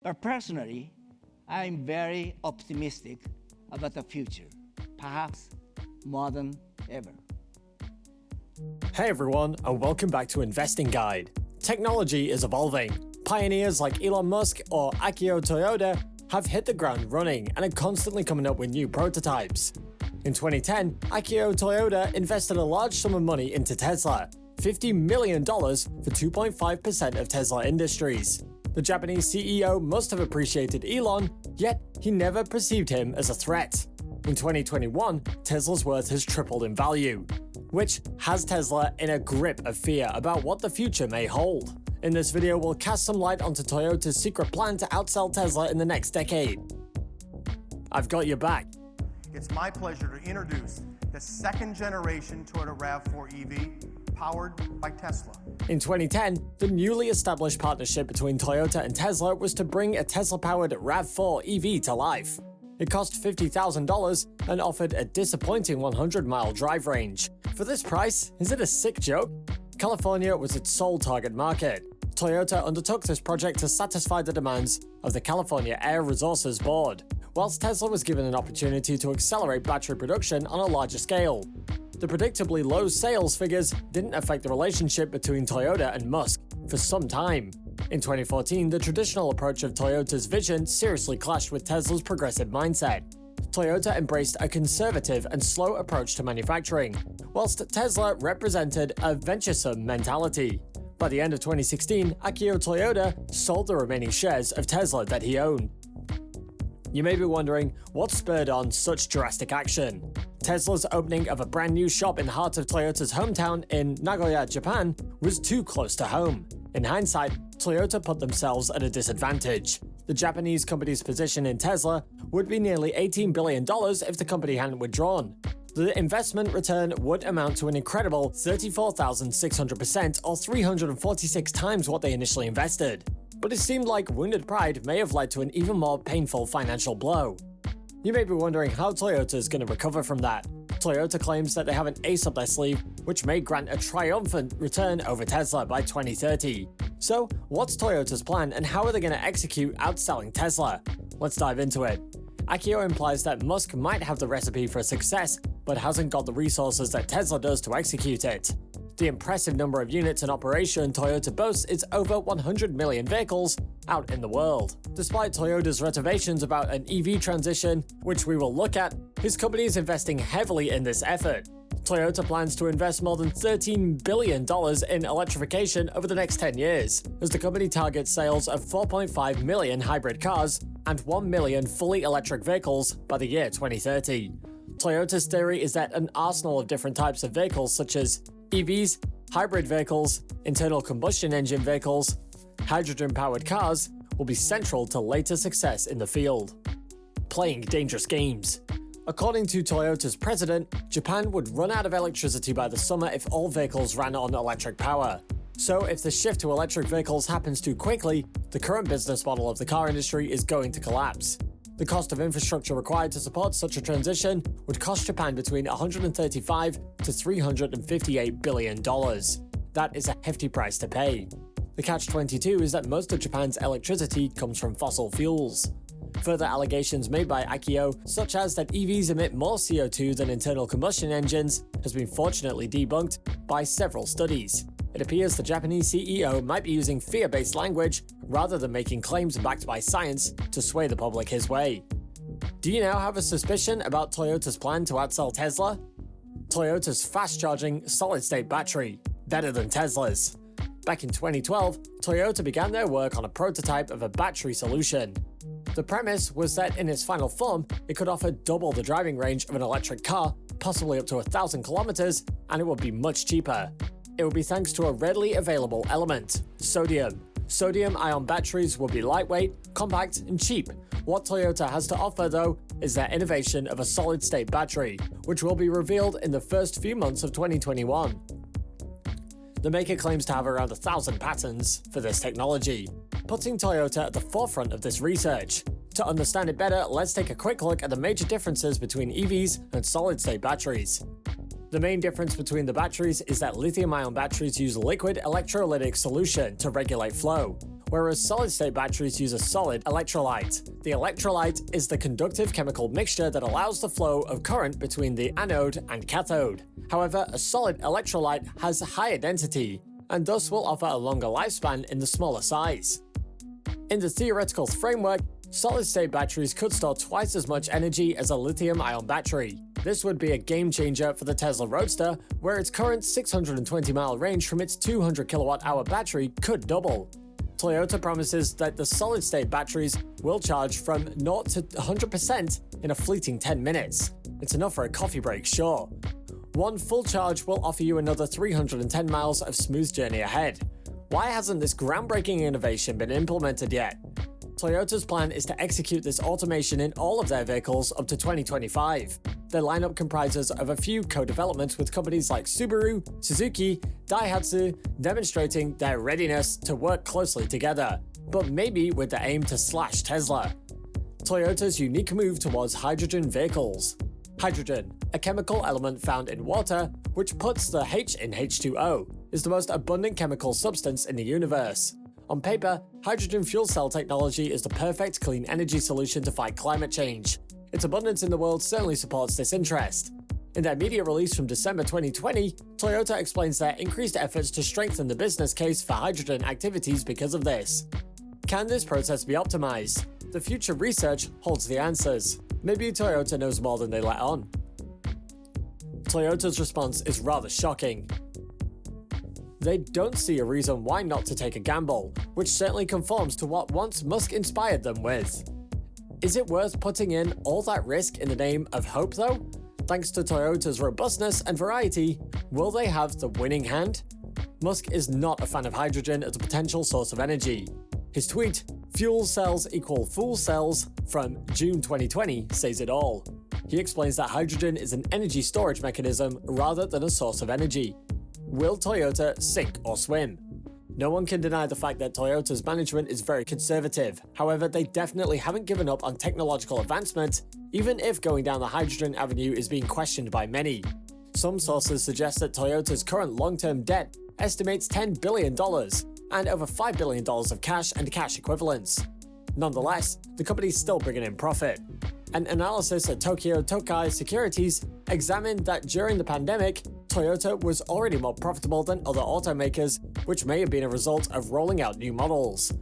But personally, I'm very optimistic about the future, perhaps more than ever. Hey everyone, and welcome back to Investing Guide. Technology is evolving. Pioneers like Elon Musk or Akio Toyoda have hit the ground running and are constantly coming up with new prototypes. In 2010, Akio Toyoda invested a large sum of money into Tesla, $50 million for 2.5% of Tesla Industries. The Japanese CEO must have appreciated Elon, yet he never perceived him as a threat. In 2021, Tesla's worth has tripled in value, which has Tesla in a grip of fear about what the future may hold. In this video, we'll cast some light onto Toyota's secret plan to outsell Tesla in the next decade. I've got your back. It's my pleasure to introduce the second generation Toyota Rav4 EV powered by Tesla. In 2010, the newly established partnership between Toyota and Tesla was to bring a Tesla-powered Rav4 EV to life. It cost $50,000 and offered a disappointing 100-mile drive range. For this price, is it a sick joke? California was its sole target market. Toyota undertook this project to satisfy the demands of the California Air Resources Board, whilst Tesla was given an opportunity to accelerate battery production on a larger scale. The predictably low sales figures didn't affect the relationship between Toyota and Musk for some time. In 2014, the traditional approach of Toyota's vision seriously clashed with Tesla's progressive mindset. Toyota embraced a conservative and slow approach to manufacturing, whilst Tesla represented a venturesome mentality. By the end of 2016, Akio Toyoda sold the remaining shares of Tesla that he owned. You may be wondering, what spurred on such drastic action? Tesla's opening of a brand new shop in the heart of Toyota's hometown in Nagoya, Japan, was too close to home. In hindsight, Toyota put themselves at a disadvantage. The Japanese company's position in Tesla would be nearly $18 billion if the company hadn't withdrawn. The investment return would amount to an incredible 34,600% or 346 times what they initially invested. But it seemed like wounded pride may have led to an even more painful financial blow. You may be wondering how Toyota is going to recover from that. Toyota claims that they have an ace up their sleeve, which may grant a triumphant return over Tesla by 2030. So, what's Toyota's plan and how are they going to execute outselling Tesla? Let's dive into it. Akio implies that Musk might have the recipe for success, but hasn't got the resources that Tesla does to execute it. The impressive number of units in operation Toyota boasts is over 100 million vehicles out in the world. Despite Toyota's reservations about an EV transition, which we will look at, his company is investing heavily in this effort. Toyota plans to invest more than $13 billion in electrification over the next 10 years, as the company targets sales of 4.5 million hybrid cars and 1 million fully electric vehicles by the year 2030. Toyota's theory is that an arsenal of different types of vehicles such as EVs, hybrid vehicles, internal combustion engine vehicles, hydrogen-powered cars will be central to later success in the field. Playing dangerous games. According to Toyota's president, Japan would run out of electricity by the summer if all vehicles ran on electric power. So if the shift to electric vehicles happens too quickly, the current business model of the car industry is going to collapse. The cost of infrastructure required to support such a transition would cost Japan between $135 to $358 billion. That is a hefty price to pay. The catch-22 is that most of Japan's electricity comes from fossil fuels. Further allegations made by Akio, such as that EVs emit more CO2 than internal combustion engines, has been fortunately debunked by several studies. It appears the Japanese CEO might be using fear-based language rather than making claims backed by science to sway the public his way. Do you now have a suspicion about Toyota's plan to outsell Tesla? Toyota's fast-charging solid-state battery, better than Tesla's. Back in 2012, Toyota began their work on a prototype of a battery solution. The premise was that in its final form, it could offer double the driving range of an electric car, possibly up to 1,000 kilometers, and it would be much cheaper. It would be thanks to a readily available element, sodium. Sodium-ion batteries will be lightweight, compact, and cheap. What Toyota has to offer, though, is their innovation of a solid-state battery, which will be revealed in the first few months of 2021. The maker claims to have around 1,000 patents for this technology, putting Toyota at the forefront of this research. To understand it better, let's take a quick look at the major differences between EVs and solid-state batteries. The main difference between the batteries is that lithium-ion batteries use a liquid electrolytic solution to regulate flow, whereas solid-state batteries use a solid electrolyte. The electrolyte is the conductive chemical mixture that allows the flow of current between the anode and cathode. However, a solid electrolyte has higher density, and thus will offer a longer lifespan in the smaller size. In the theoretical framework, solid-state batteries could store twice as much energy as a lithium-ion battery. This would be a game-changer for the Tesla Roadster, where its current 620-mile range from its 200 kWh battery could double. Toyota promises that the solid-state batteries will charge from 0 to 100% in a fleeting 10 minutes. It's enough for a coffee break, sure. One full charge will offer you another 310 miles of smooth journey ahead. Why hasn't this groundbreaking innovation been implemented yet? Toyota's plan is to execute this automation in all of their vehicles up to 2025. Their lineup comprises of a few co-developments with companies like Subaru, Suzuki, Daihatsu, demonstrating their readiness to work closely together, but maybe with the aim to slash Tesla. Toyota's unique move towards hydrogen vehicles. Hydrogen, a chemical element found in water, which puts the H in H2O, is the most abundant chemical substance in the universe. On paper, hydrogen fuel cell technology is the perfect clean energy solution to fight climate change. Its abundance in the world certainly supports this interest. In their media release from December 2020, Toyota explains their increased efforts to strengthen the business case for hydrogen activities because of this. Can this process be optimized? The future research holds the answers. Maybe Toyota knows more than they let on. Toyota's response is rather shocking. They don't see a reason why not to take a gamble, which certainly conforms to what once Musk inspired them with. Is it worth putting in all that risk in the name of hope though? Thanks to Toyota's robustness and variety, will they have the winning hand? Musk is not a fan of hydrogen as a potential source of energy. His tweet, "Fuel cells equal fool cells," from June 2020 says it all. He explains that hydrogen is an energy storage mechanism rather than a source of energy. Will Toyota sink or swim? No one can deny the fact that Toyota's management is very conservative. However, they definitely haven't given up on technological advancement, even if going down the hydrogen avenue is being questioned by many. Some sources suggest that Toyota's current long-term debt estimates $10 billion and over $5 billion of cash and cash equivalents. Nonetheless, the company's still bringing in profit. An analysis at Tokyo Tokai Securities examined that during the pandemic, Toyota was already more profitable than other automakers, which may have been a result of rolling out new models.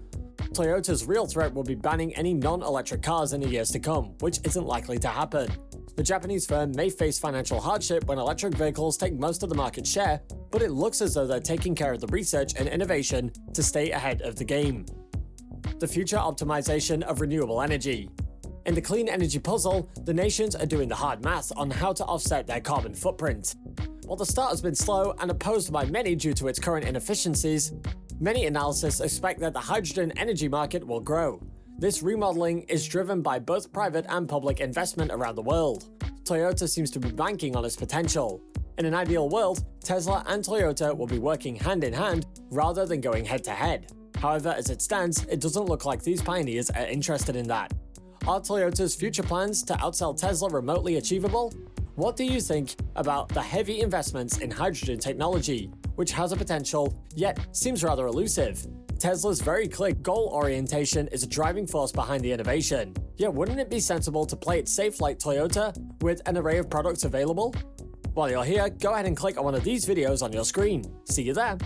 Toyota's real threat will be banning any non-electric cars in the years to come, which isn't likely to happen. The Japanese firm may face financial hardship when electric vehicles take most of the market share, but it looks as though they're taking care of the research and innovation to stay ahead of the game. The future optimization of renewable energy. In the clean energy puzzle, the nations are doing the hard math on how to offset their carbon footprint. While the start has been slow and opposed by many due to its current inefficiencies, many analysts expect that the hydrogen energy market will grow. This remodeling is driven by both private and public investment around the world. Toyota seems to be banking on its potential. In an ideal world, Tesla and Toyota will be working hand in hand rather than going head to head. However, as it stands, it doesn't look like these pioneers are interested in that. Are Toyota's future plans to outsell Tesla remotely achievable? What do you think about the heavy investments in hydrogen technology, which has a potential, yet seems rather elusive? Tesla's very clear goal orientation is a driving force behind the innovation. Yet wouldn't it be sensible to play it safe like Toyota, with an array of products available? While you're here, go ahead and click on one of these videos on your screen. See you there!